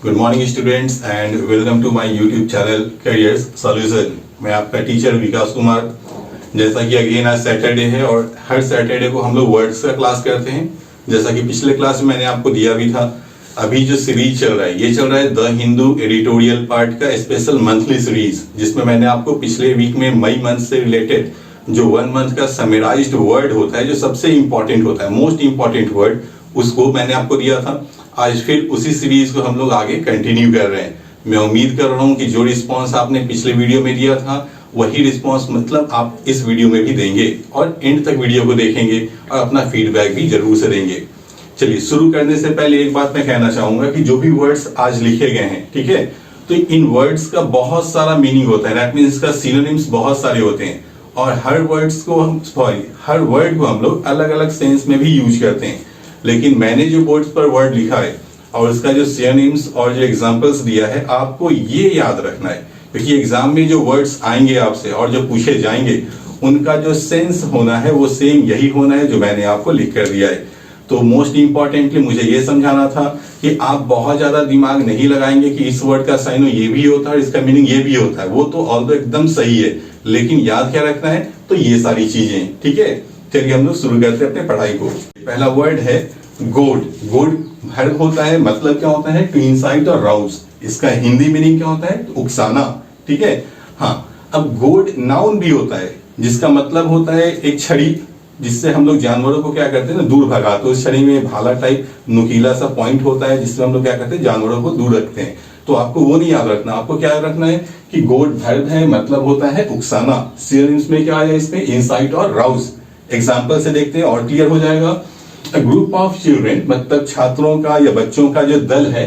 Good morning students and welcome to my YouTube channel careers solution. मैं आपका teacher विकास कुमार। जैसा कि अगेन आज सैटरडे है और हर सैटरडे को हम लोग वर्ड्स का क्लास करते हैं। जैसा कि पिछले क्लास में मैंने आपको दिया भी था। अभी जो सीरीज चल रहा है ये चल रहा है द हिंदू एडिटोरियल पार्ट का स्पेशल मंथली सीरीज, जिसमें मैंने आपको पिछले वीक में मई मंथ से रिलेटेड जो 1 मंथ का समराइज्ड वर्ड होता है, जो सबसे इंपॉर्टेंट होता है, मोस्ट इंपॉर्टेंट वर्ड, उसको मैंने आपको दिया था। आज फिर उसी सीरीज को हम लोग आगे कंटिन्यू कर रहे हैं। मैं उम्मीद कर रहा हूँ कि जो रिस्पांस आपने पिछले वीडियो में दिया था वही रिस्पांस मतलब आप इस वीडियो में भी देंगे और एंड तक वीडियो को देखेंगे और अपना फीडबैक भी जरूर से देंगे। चलिए शुरू करने से पहले एक बात मैं कहना चाहूंगा कि जो भी वर्ड्स आज लिखे गए हैं, ठीक है, तो इन वर्ड्स का बहुत सारा मीनिंग होता है। दैट मींस इसका सिनोनिम्स बहुत सारे होते हैं और हर वर्ड को हम लोग अलग अलग सेंस में भी यूज करते हैं। लेकिन मैंने जो बोर्ड्स पर वर्ड लिखा है और उसका जो सिनोनिम्स और जो एग्जांपल्स दिया है, आपको ये याद रखना है, क्योंकि एग्जाम में जो वर्ड्स आएंगे आपसे और जो पूछे जाएंगे उनका जो सेंस होना है वो सेम यही होना है जो मैंने आपको लिख कर दिया है। तो मोस्ट इंपॉर्टेंटली मुझे ये समझाना था कि आप बहुत ज्यादा दिमाग नहीं लगाएंगे कि इस वर्ड का साइन ये भी होता है, इसका मीनिंग ये भी होता है। वो तो ऑल्दो एकदम सही है, लेकिन याद क्या रखना है, तो ये सारी चीजें, ठीक है। चलिए हम लोग शुरू करते हैं अपने पढ़ाई को। पहला वर्ड है गोड। गोड वर्ब होता है, मतलब क्या होता है, टू इंसाइट और राउज। इसका हिंदी मीनिंग क्या होता है, तो उकसाना, ठीक है। हाँ, अब गोड नाउन भी होता है जिसका मतलब होता है एक छड़ी, जिससे हम लोग जानवरों को क्या करते हैं ना, दूर भगाते हैं। उस छड़ी में भाला टाइप नुकीला सा पॉइंट होता है जिससे हम लोग क्या करते हैं, जानवरों को दूर रखते हैं। तो आपको वो नहीं याद रखना, आपको क्या रखना है कि गोड वर्ब है, मतलब होता है उकसाना। सिनोनिम्स में क्या आया इसमें, इंसाइट और राउज। एग्जाम्पल से देखते हैं और क्लियर हो जाएगा। अ ग्रुप ऑफ चिल्ड्रेन मतलब छात्रों का या बच्चों का जो दल है,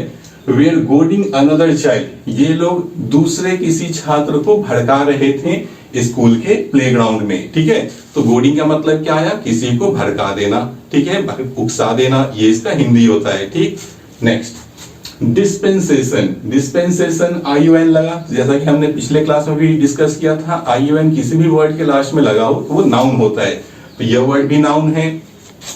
वेयर गोडिंग अनदर चाइल्ड, ये लोग दूसरे किसी छात्र को भड़का रहे थे स्कूल के प्लेग्राउंड में, ठीक है। तो गोडिंग का मतलब क्या आया, किसी को भड़का देना, ठीक है, उकसा देना, ये इसका हिंदी होता है, ठीक। Next dispensation. डिस्पेंसेशन IUN लगा, जैसा कि हमने पिछले क्लास में भी डिस्कस किया था। IUN किसी भी वर्ड के लास्ट में लगा हो तो वो नाउन होता है, तो यह वर्ड भी नाउन है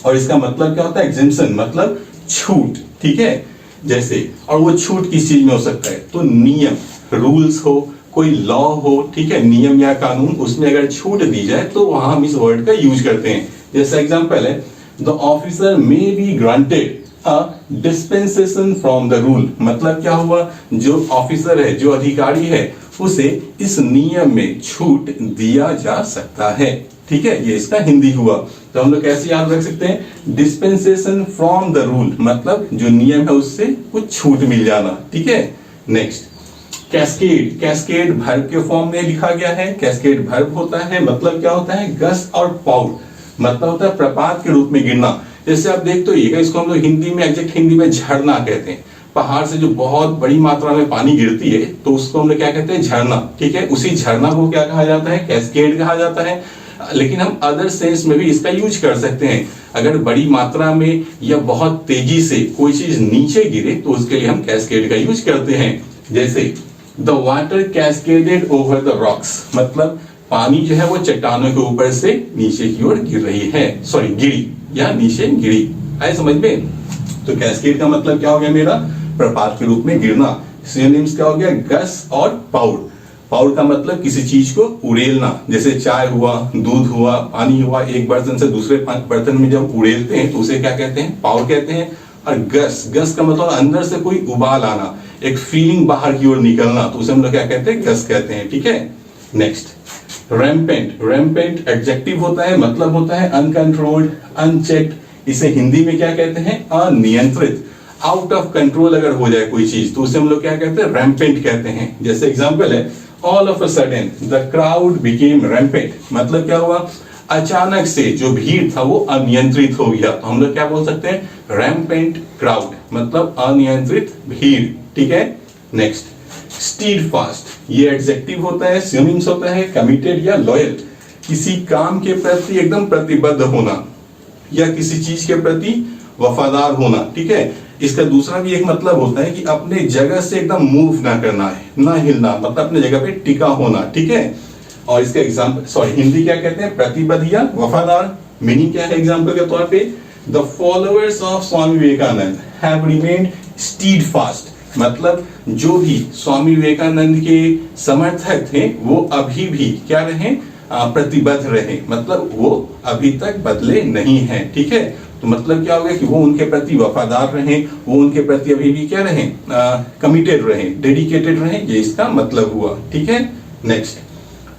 और इसका मतलब क्या होता है, एग्जेम्पशन, मतलब छूट, ठीक है। जैसे, और वो छूट किस चीज में हो सकता है, तो नियम, रूल्स हो, कोई लॉ हो, ठीक है, नियम या कानून, उसमें अगर छूट दी जाए तो वहां हम इस वर्ड का यूज करते हैं। जैसे एग्जांपल है, the officer may be granted a dispensation from the rule, मतलब क्या हुआ, जो ऑफिसर है, जो अधिकारी है, उसे इस नियम में छूट दिया जा सकता है, ठीक है। ये इसका हिंदी हुआ। तो हम लोग कैसे याद रख सकते हैं, डिस्पेंसेशन फ्रॉम द रूल, मतलब जो नियम है उससे कुछ छूट मिल जाना, ठीक है। Next cascade. कैस्केड वर्ब के फॉर्म में लिखा गया है। कैस्केड वर्ब होता है, मतलब क्या होता है, गस्ट और पाउट, मतलब होता है प्रपात के रूप में गिरना। जैसे आप देख तो ये, इसको हम लोग हिंदी में, एग्जैक्ट हिंदी में झरना कहते हैं। पहाड़ से जो बहुत बड़ी मात्रा में पानी गिरती है तो उसको हम लोग क्या कहते हैं, झरना, ठीक है। उसी झरना को क्या कहा जाता है, कैस्केड कहा जाता है। लेकिन हम अदर सेंस में भी इसका यूज कर सकते हैं। अगर बड़ी मात्रा में या बहुत तेजी से कोई चीज नीचे गिरे तो उसके लिए हम कैस्केड का यूज करते हैं। जैसे the water cascaded over the rocks, मतलब पानी जो है वो चट्टानों के ऊपर से नीचे की ओर गिर रही है, सॉरी गिरी या नीचे गिरी, आए समझ में। तो कैस्केड का मतलब क्या हो गया मेरा, प्रपात के रूप में गिरना। सिनोनिम्स क्या हो गया, गस और पाउड। पाउड का मतलब किसी चीज को उड़ेलना, जैसे चाय हुआ, दूध हुआ, पानी हुआ, एक बर्तन से दूसरे बर्तन में जब उड़ेलते हैं तो उसे क्या कहते हैं, पाउड कहते हैं। और गस, गस का मतलब अंदर से कोई उबाल आना, एक फीलिंग बाहर की ओर निकलना, तो उसे हम लोग क्या कहते हैं, गस कहते हैं, ठीक है। Next rampant. रैम्पेंट एडजेक्टिव होता है, मतलब होता है अनकंट्रोल्ड, अनचेक्ड। इसे हिंदी में क्या कहते हैं, अनियंत्रित, आउट ऑफ कंट्रोल अगर हो जाए कोई चीज तो उसे हम लोग क्या कहते हैं, रैम्पेंट कहते हैं। जैसे एग्जांपल है, all of a sudden the crowd became rampant, मतलब क्या हुआ, अचानक से जो भीड़ था वो अनियंत्रित हो गया। तो हम लोग क्या बोल सकते हैं, रैम्पेंट क्राउड, मतलब अनियंत्रित भीड़, ठीक है। नेक्स्ट स्टीडफास्ट। ये एडजेक्टिव होता है, सिनोनिम्स होता है कमिटेड या लॉयल, किसी काम के प्रति एकदम प्रतिबद्ध होना या किसी चीज के प्रति वफादार होना, ठीक है। इसका दूसरा भी एक मतलब होता है कि अपने जगह से एकदम मूव ना करना है, ना हिलना, मतलब अपने जगह पे टिका होना, ठीक है। और इसका एग्जांपल, सॉरी हिंदी क्या कहते हैं, प्रतिबद्ध या वफादार। मीनिंग क्या है एग्जांपल के तौर पे, the followers of Swami Vivekananda have remained steadfast मतलब जो भी स्वामी विवेकानंद के समर्थक थे वो अभी भी क्या रहे, प्रतिबद्ध रहे, मतलब वो अभी तक बदले नहीं हैं। ठीक है, तो मतलब क्या हो गया कि वो उनके प्रति वफादार रहे, वो उनके प्रति अभी भी क्या रहे, कमिटेड रहे, डेडिकेटेड रहे, ये इसका मतलब हुआ। ठीक है, नेक्स्ट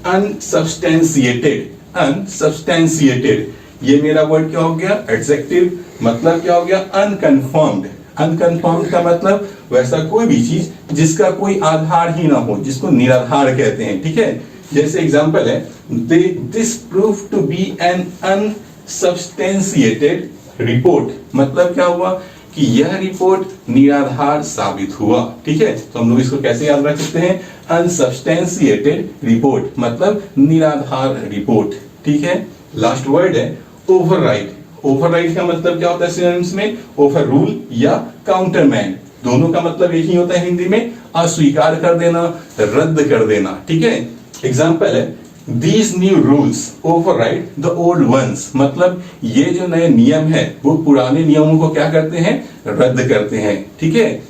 अनसब्सटेंशिएटेड। अनसब्सटेंशिएटेड ये मेरा वर्ड क्या हो गया, एडजेक्टिव, मतलब क्या हो गया, अनकन्फर्म्ड। अनकन्फर्म्ड का मतलब वैसा कोई भी चीज जिसका कोई आधार ही ना हो, जिसको निराधार कहते हैं। ठीक है, जैसे एग्जांपल है, this prove to be an unsubstantiated report, मतलब क्या हुआ कि यह रिपोर्ट निराधार साबित हुआ। ठीक है, तो हम लोग इसको कैसे याद रख सकते हैं, अनसब्सटेंशिएटेड रिपोर्ट मतलब निराधार रिपोर्ट। ठीक है, लास्ट वर्ड है ओवरराइड। ओवरराइड का मतलब क्या होता है सिनोनिम्स में, ओवर रूल या काउंटरमैंड, दोनों का मतलब एक ही होता है हिंदी में, अस्वीकार कर देना, रद्द कर देना। ठीक है, एग्जाम्पल है These new rules override the old ones, मतलब ये जो नए नियम है वो पुराने नियमों को क्या करते हैं, रद्द करते हैं। ठीक है,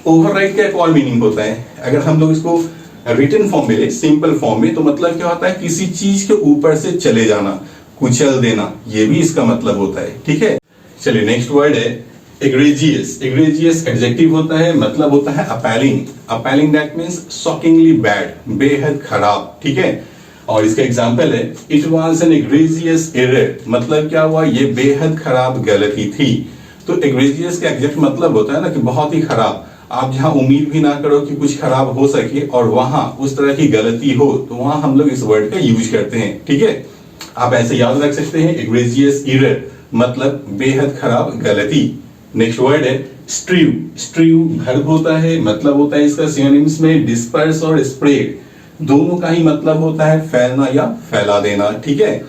ओवरराइड का एक और मीनिंग होता है, अगर हम लोग इसको रिटन फॉर्म में ले, सिंपल फॉर्म में, तो मतलब क्या होता है, किसी चीज के ऊपर से चले जाना, कुचल देना, ये भी इसका मतलब होता है। ठीक है, चलिए नेक्स्ट वर्ड है एग्रेजियस। एग्रेजियस एडजेक्टिव होता है, मतलब होता है अपैलिंग। अपैलिंग दैट मींस शॉकिंगली बैड, बेहद खराब। ठीक है, और इसका एग्जांपल है इट वाज एन एग्रेजियस एरर, मतलब क्या हुआ, ये बेहद खराब गलती थी। तो एग्रेजियस का एग्जैक्ट मतलब होता है ना कि बहुत ही खराब, आप जहां उम्मीद भी ना करो कि कुछ खराब हो सके और वहां उस तरह की गलती हो, तो वहां हम लोग इस वर्ड का यूज करते हैं। ठीक है, आप ऐसे याद रख सकते हैं, एग्रेजियस एरर मतलब बेहद खराब गलती। नेक्स्ट वर्ड है स्ट्रीव। स्ट्रीव वर्ब होता है, मतलब होता है इसका सिनोनिम्स में डिस्पर्स और स्प्रेड, दोनों का ही मतलब होता है फैलना या फैला देना। ठीक है,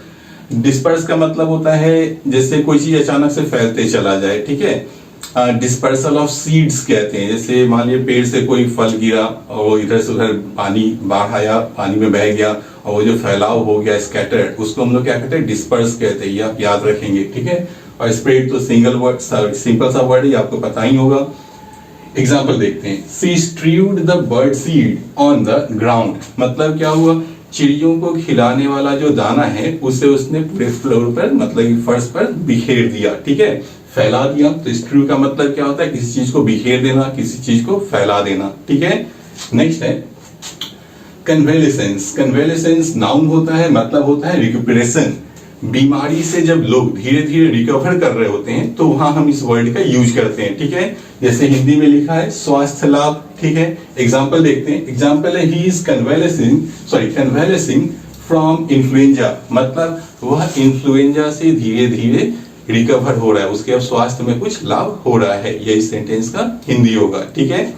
डिस्पर्स का मतलब होता है जैसे कोई चीज अचानक से फैलते चला जाए। ठीक है, डिस्पर्सल ऑफ सीड्स कहते हैं, जैसे मान लीजिए पेड़ से कोई फल गिरा और वो इधर से उधर पानी बाढ़ आया, पानी में बह गया और वो जो फैलाव हो गया स्कैटर्ड, उसको हम लोग क्या कहते हैं, डिस्पर्स कहते हैं, ये आप याद रखेंगे। ठीक है, और स्प्रेड तो सिंगल वर्ड, सिंपल सा वर्ड है, आपको पता ही होगा। एग्जाम्पल देखते हैं, she strewed the bird seed on the ground, मतलब क्या हुआ, चिड़ियों को खिलाने वाला जो दाना है उसे उसने पूरे फ्लोर पर, मतलब फर्श पर बिखेर दिया। ठीक है, फैला दिया। तो स्ट्रीव का मतलब क्या होता है, किसी चीज को बिखेर देना, किसी चीज को फैला देना। ठीक है, नेक्स्ट है कन्वेलेसेंस। कन्वेलेसेंस नाउन होता है, मतलब होता है रिक्यूपरेशन। बीमारी से जब लोग धीरे धीरे रिकवर कर रहे होते हैं तो वहां हम इस वर्ड का यूज करते हैं। ठीक है, जैसे हिंदी में लिखा है स्वास्थ्य लाभ। ठीक है, एग्जाम्पल देखते हैं, एग्जाम्पल है ही इज कन्वेलेसिंग फ्रॉम इन्फ्लुएंजा, मतलब वह इन्फ्लुएंजा से धीरे धीरे रिकवर हो रहा है, उसके अब स्वास्थ्य में कुछ लाभ हो रहा है, ये इस सेंटेंस का हिंदी होगा। ठीक है,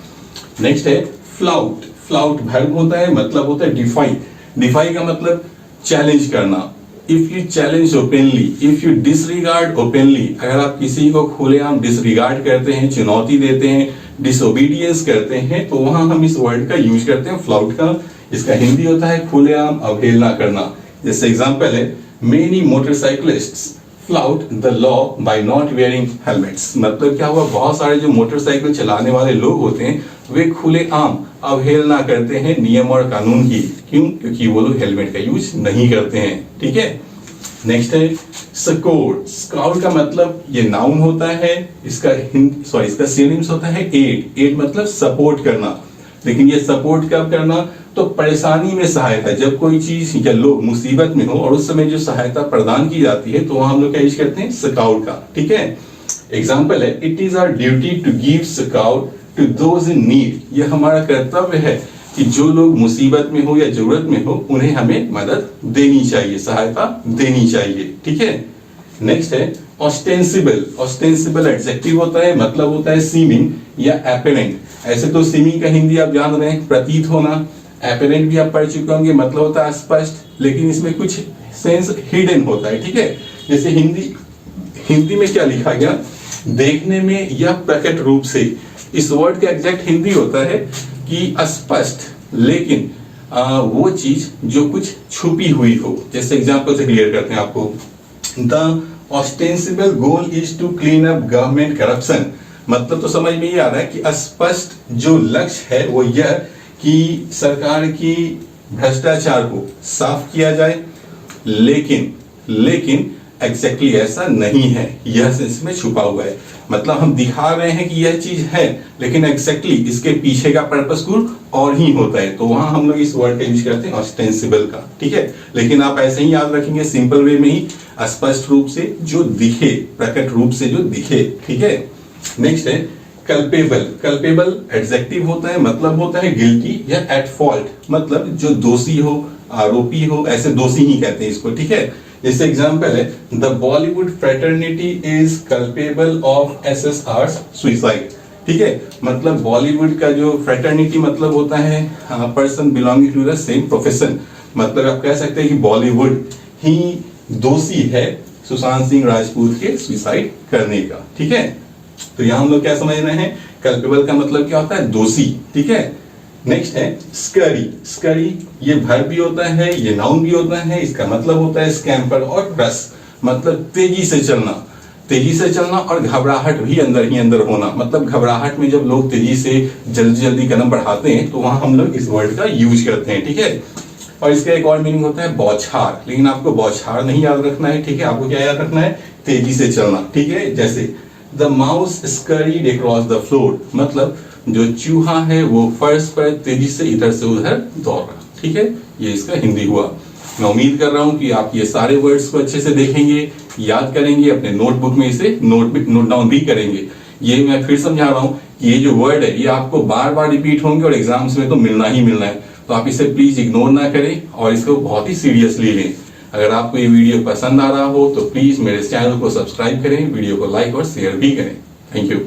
नेक्स्ट है फ्लाउट। फ्लाउट वर्ब होता है, मतलब होता है डिफाई। डिफाई का मतलब चैलेंज करना। If you challenge openly, if you disregard openly, अगर आप किसी को खुलेआम डिसरिगार्ड करते हैं, चुनौती देते हैं, डिसोबीडियंस करते हैं, तो वहां हम इस वर्ड का यूज करते हैं फ्लाउट का। इसका हिंदी होता है खुलेआम अवहेलना करना। जैसे एग्जांपल है many motorcyclists flout the law by not wearing helmets, मतलब क्या हुआ, बहुत सारे जो मोटरसाइकिल चलाने वाले लोग होते हैं वे खुलेआम अवहेलना करते हैं नियम और कानून की। क्यों? क्योंकि वो लोग हेलमेट का यूज नहीं करते हैं। ठीक है, नेक्स्ट है सकोर। स्काउट का मतलब ये नाउन होता है, इसका सिनोनिम्स होता है एड। एड मतलब सपोर्ट करना, लेकिन ये सपोर्ट कब करना, तो परेशानी में सहायता, जब कोई चीज या लोग मुसीबत में हो और उस समय जो सहायता प्रदान की जाती है तो वहां हम लोग क्या यूज करते हैं, सकाउट का। ठीक है, एग्जाम्पल है it is our duty to give succour to those in need, यह हमारा कर्तव्य है कि जो लोग मुसीबत में हो या जरूरत में हो उन्हें हमें मदद देनी चाहिए, सहायता देनी चाहिए। ठीक है, नेक्स्ट है ऑस्टेंसिबल। ऑस्टेंसिबल एडजेक्टिव होता है, मतलब होता है सीमिंग या एपेरेंट। ऐसे तो सीमिंग का हिंदी आप जान रहे हैं, प्रतीत होना। एपेरेंट भी आप पढ़ चुके होंगे, मतलब होता है स्पष्ट, लेकिन इसमें कुछ सेंस हिडन होता है। ठीक है, जैसे हिंदी में क्या लिखा गया, देखने में या प्रकट रूप से। इस वर्ड का एग्जैक्ट हिंदी होता है कि स्पष्ट, लेकिन वो चीज जो कुछ छुपी हुई हो। जैसे एग्जांपल से क्लियर करते हैं आपको, the ostensible goal is to clean up government corruption, मतलब तो समझ में ही आ रहा है कि स्पष्ट जो लक्ष्य है वो यह कि सरकार की भ्रष्टाचार को साफ किया जाए, लेकिन एग्जैक्टली ऐसा नहीं है, यह इसमें छुपा हुआ है। मतलब हम दिखा रहे हैं कि यह चीज है, लेकिन एग्जैक्टली इसके पीछे का पर्पस कुछ और ही होता है। तो वहां हम लोग इस वर्ड का यूज करते हैं ऑस्टेंसिबल का, ठीक है। लेकिन आप ऐसे ही याद रखेंगे सिंपल वे में ही, स्पष्ट रूप से जो दिखे, प्रकट रूप से जो दिखे, ठीक है। नेक्स्ट है कल्पेबल। कल्पेबल एडजेक्टिव होता है, मतलब होता है गिल्टी या एट फॉल्ट, मतलब जो दोषी हो, आरोपी हो, ऐसे दोषी ही कहते हैं इसको, ठीक है। जैसे एग्जांपल है the Bollywood fraternity is culpable of SSR's suicide, ठीक है। मतलब बॉलीवुड का जो फ्रेटर्निटी मतलब होता है person belonging to the same profession, मतलब आप कह सकते हैं कि बॉलीवुड ही दोषी है सुशांत सिंह राजपूत के सुसाइड करने का, ठीक है। तो यहां हम लोग क्या समझ रहे हैं, कल्पेबल का मतलब क्या होता है, दोषी, ठीक है। नेक्स्ट है स्करी। स्करी ये वर्ब भी होता है, ये नाउन भी होता है, इसका मतलब होता है स्कैम्पर और रस, मतलब तेजी से चलना, तेजी से चलना और घबराहट भी अंदर ही अंदर होना। मतलब घबराहट में जब लोग तेजी से जल्दी जल्दी कदम बढ़ाते हैं तो वहां हम लोग इस वर्ड का यूज करते हैं, ठीक है। और इसका एक और मीनिंग होता है बौछार, लेकिन आपको बौछार नहीं याद रखना है, ठीक है। आपको क्या याद रखना है, तेजी से चलना, ठीक है। जैसे the mouse scurried across the floor, मतलब जो चूहा है वो फर्श पर तेजी से इधर से उधर दौड़ रहा, ठीक है। ये इसका हिंदी हुआ। मैं उम्मीद कर रहा हूं कि आप ये सारे वर्ड्स को अच्छे से देखेंगे, याद करेंगे, अपने नोटबुक में इसे नोट डाउन भी करेंगे। ये मैं फिर समझा रहा हूं कि ये जो वर्ड है ये आपको बार बार रिपीट होंगे और एग्जाम्स में तो मिलना ही मिलना है, तो आप इसे प्लीज इग्नोर ना करें और इसको बहुत ही सीरियसली लें। अगर आपको ये वीडियो पसंद आ रहा हो तो प्लीज मेरे चैनल को सब्सक्राइब करें, वीडियो को लाइक और शेयर भी करें। Thank you.